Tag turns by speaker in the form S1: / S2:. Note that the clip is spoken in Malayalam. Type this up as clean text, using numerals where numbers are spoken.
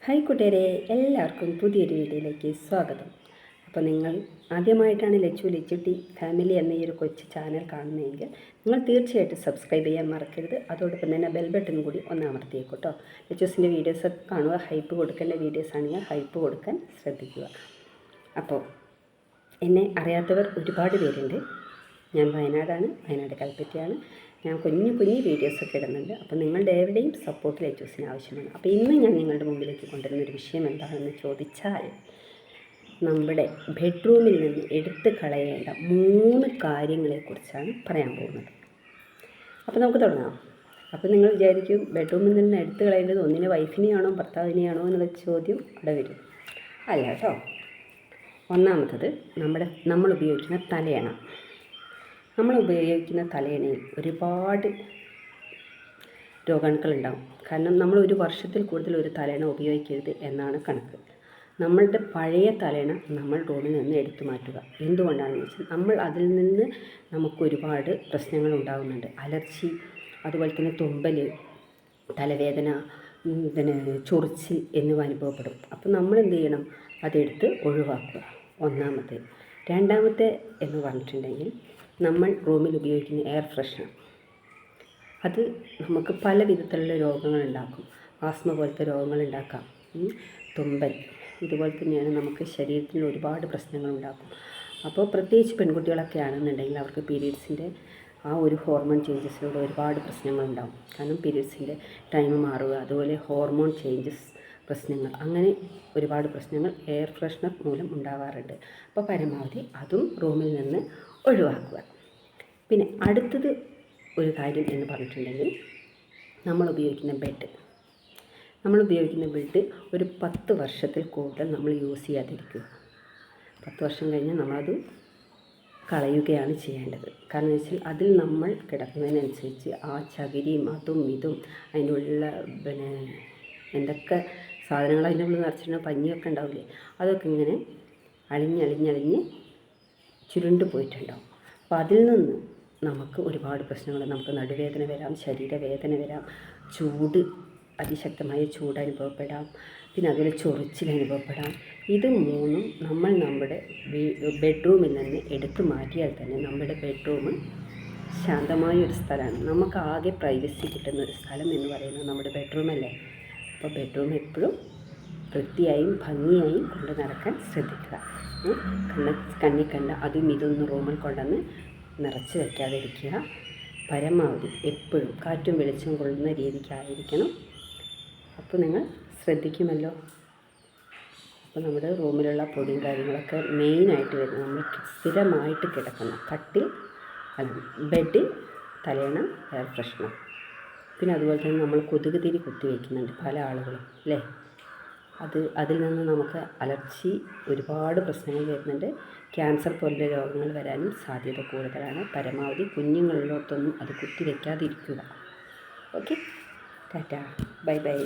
S1: ഹായ് കൂട്ടുകാരെ, എല്ലാവർക്കും പുതിയൊരു വീഡിയോയിലേക്ക് സ്വാഗതം. അപ്പോൾ നിങ്ങൾ ആദ്യമായിട്ടാണ് ലച്ചുട്ടി ഫാമിലി എന്ന ഈ ഒരു കൊച്ചു ചാനൽ കാണുന്നതെങ്കിൽ നിങ്ങൾ തീർച്ചയായിട്ടും സബ്സ്ക്രൈബ് ചെയ്യാൻ മറക്കരുത്. അതോടൊപ്പം തന്നെ ബെൽ ബട്ടൺ കൂടി ഒന്ന് അമർത്തിയേക്കോട്ടോ. ലച്ചൂസിൻ്റെ വീഡിയോസൊക്കെ കാണുക. ഹൈപ്പ് കൊടുക്കേണ്ട വീഡിയോസ് ആണെങ്കിൽ ഹൈപ്പ് കൊടുക്കാൻ ശ്രദ്ധിക്കുക. അപ്പോൾ എന്നെ അറിയാത്തവർ ഒരുപാട് പേരുണ്ട്. ഞാൻ വയനാട് കൽപ്പറ്റയാണ്. ഞാൻ കുഞ്ഞു വീഡിയോസൊക്കെ ഇടുന്നുണ്ട്. അപ്പോൾ നിങ്ങളുടെ എവിടെയും സപ്പോർട്ട് ലച്ചൂസിന് ആവശ്യമാണ്. അപ്പോൾ ഇന്ന് ഞാൻ നിങ്ങളുടെ മുമ്പിലേക്ക് കൊണ്ടുവരുന്നൊരു വിഷയം എന്താണെന്ന് ചോദിച്ചാൽ, നമ്മുടെ ബെഡ്റൂമിൽ നിന്ന് എടുത്തു കളയേണ്ട 3 കാര്യങ്ങളെക്കുറിച്ചാണ് പറയാൻ പോകുന്നത്. അപ്പോൾ നമുക്ക് തുടങ്ങാം. അപ്പോൾ നിങ്ങൾ വിചാരിക്കും ബെഡ്റൂമിൽ നിന്ന് എടുത്തു കളയേണ്ടത് ഒന്നിനെ വൈഫിനെയാണോ ഭർത്താവിനെയാണോ എന്നുള്ള ചോദ്യം അവിടെ വരും. അല്ല കേട്ടോ. ഒന്നാമത്തത് നമ്മൾ ഉപയോഗിക്കുന്ന തലയണ. നമ്മൾ ഉപയോഗിക്കുന്ന തലയണയിൽ ഒരുപാട് രോഗാണുക്കളുണ്ടാകും. കാരണം നമ്മൾ ഒരു വർഷത്തിൽ കൂടുതൽ ഒരു തലയണ ഉപയോഗിക്കരുത് എന്നാണ് കണക്ക്. നമ്മളുടെ പഴയ തലയണ നമ്മൾ റൂമിൽ നിന്ന് എടുത്തു മാറ്റുക. എന്തുകൊണ്ടാണെന്ന് വെച്ചാൽ നമ്മൾ അതിൽ നിന്ന് നമുക്ക് ഒരുപാട് പ്രശ്നങ്ങൾ ഉണ്ടാകുന്നുണ്ട്. അലർജി, അതുപോലെ തന്നെ തുമ്മൽ, തലവേദന, ചൊറിച്ചിൽ എന്നിവ അനുഭവപ്പെടും. അപ്പോൾ നമ്മൾ എന്ത് ചെയ്യണം? അതെടുത്ത് ഒഴിവാക്കുക. ഒന്നാമത്തെ. രണ്ടാമത്തെ എന്ന് പറഞ്ഞിട്ടുണ്ടെങ്കിൽ, നമ്മൾ റൂമിൽ ഉപയോഗിക്കുന്ന എയർ ഫ്രഷ്നർ. അത് നമുക്ക് പല വിധത്തിലുള്ള രോഗങ്ങളുണ്ടാക്കും. ആസ്മ പോലത്തെ രോഗങ്ങളുണ്ടാക്കാം. തുമ്പൽ ഇതുപോലെ തന്നെയാണ് നമുക്ക് ശരീരത്തിൽ ഒരുപാട് പ്രശ്നങ്ങളുണ്ടാക്കും. അപ്പോൾ പ്രത്യേകിച്ച് പെൺകുട്ടികളൊക്കെ ആണെന്നുണ്ടെങ്കിൽ അവർക്ക് പീരീഡ്സിൻ്റെ ആ ഒരു ഹോർമോൺ ചേഞ്ചസിലൂടെ ഒരുപാട് പ്രശ്നങ്ങളുണ്ടാകും. കാരണം പീരീഡ്സിൻ്റെ ടൈം മാറുക, അതുപോലെ ഹോർമോൺ ചേഞ്ചസ് പ്രശ്നങ്ങൾ, അങ്ങനെ ഒരുപാട് പ്രശ്നങ്ങൾ എയർ ഫ്രഷ്നർ മൂലം ഉണ്ടാവാറുണ്ട്. അപ്പോൾ പരമാവധി അതും റൂമിൽ നിന്ന് ഒഴിവാക്കുക. പിന്നെ അടുത്തത് ഒരു കാര്യം എന്ന് പറഞ്ഞിട്ടുണ്ടെങ്കിൽ, നമ്മൾ ഉപയോഗിക്കുന്ന ബെഡ് ഒരു 10 വർഷത്തിൽ കൂടുതൽ നമ്മൾ യൂസ് ചെയ്യാതിരിക്കുക. 10 വർഷം കഴിഞ്ഞാൽ നമ്മളത് കളയുകയാണ് ചെയ്യേണ്ടത്. കാരണം എന്ന് വെച്ചാൽ അതിൽ നമ്മൾ കിടക്കുന്നതിനനുസരിച്ച് ആ ചകിരിയും അതും ഇതും അതിൻ്റെ ഉള്ളിലുള്ള എന്തൊക്കെ സാധനങ്ങൾ അതിൻ്റെ ഉള്ളിൽ നിറച്ചിട്ടുള്ള പഞ്ഞിയൊക്കെ ഉണ്ടാവില്ലേ, അതൊക്കെ ഇങ്ങനെ അളിഞ്ഞ് ചുരുണ്ട് പോയിട്ടുണ്ടാവും. അപ്പോൾ അതിൽ നിന്ന് നമുക്ക് ഒരുപാട് പ്രശ്നങ്ങൾ, നമുക്ക് നടുവേദന വരാം, ശരീരവേദന വരാം, അതിശക്തമായ ചൂട് അനുഭവപ്പെടാം, പിന്നെ അതുപോലെ ചൊറിച്ചിൽ അനുഭവപ്പെടാം. ഇത് മൂന്നും നമ്മൾ നമ്മുടെ ബെഡ്റൂമിൽ നിന്ന് എടുത്തു മാറ്റിയാൽ തന്നെ നമ്മുടെ ബെഡ്റൂം ശാന്തമായൊരു സ്ഥലമാണ്. നമുക്ക് ആകെ പ്രൈവസി കിട്ടുന്ന ഒരു സ്ഥലം എന്ന് പറയുന്നത് നമ്മുടെ ബെഡ്റൂമല്ലേ. അപ്പോൾ ബെഡ്റൂം എപ്പോഴും വൃത്തിയായും ഭംഗിയായും കൊണ്ട് നടക്കാൻ ശ്രദ്ധിക്കുക. കണ്ണി കണ്ട അതും ഇതൊന്നും റൂമിൽ കൊണ്ടുവന്ന് നിറച്ച് വയ്ക്കാതിരിക്കുക. പരമാവധി എപ്പോഴും കാറ്റും വെളിച്ചവും കൊള്ളുന്ന രീതിക്കായിരിക്കണം. അപ്പോൾ നിങ്ങൾ ശ്രദ്ധിക്കുമല്ലോ. അപ്പോൾ നമ്മുടെ റൂമിലുള്ള പൊടിയും കാര്യങ്ങളൊക്കെ മെയിനായിട്ട് വരുന്നത് നമ്മൾ സ്ഥിരമായിട്ട് കിടക്കുന്ന കട്ടിൽ, ബെഡ്, തലയണ, എയർ ഫ്രഷ്നർ. പിന്നെ അതുപോലെ തന്നെ നമ്മൾ കൊതുക് തിരി കുത്തിവെക്കുന്നുണ്ട് പല ആളുകളും അല്ലേ. അതിൽ നിന്ന് നമുക്ക് അലർജി, ഒരുപാട് പ്രശ്നങ്ങൾ വരുന്നുണ്ട്. ക്യാൻസർ പോലുള്ള രോഗങ്ങൾ വരാനും സാധ്യത കൂടുതലാണ്. പരമാവധി കുഞ്ഞുങ്ങളിലോട്ടൊന്നും അത് കുത്തിവെക്കാതിരിക്കുക. Okay, Tata, by.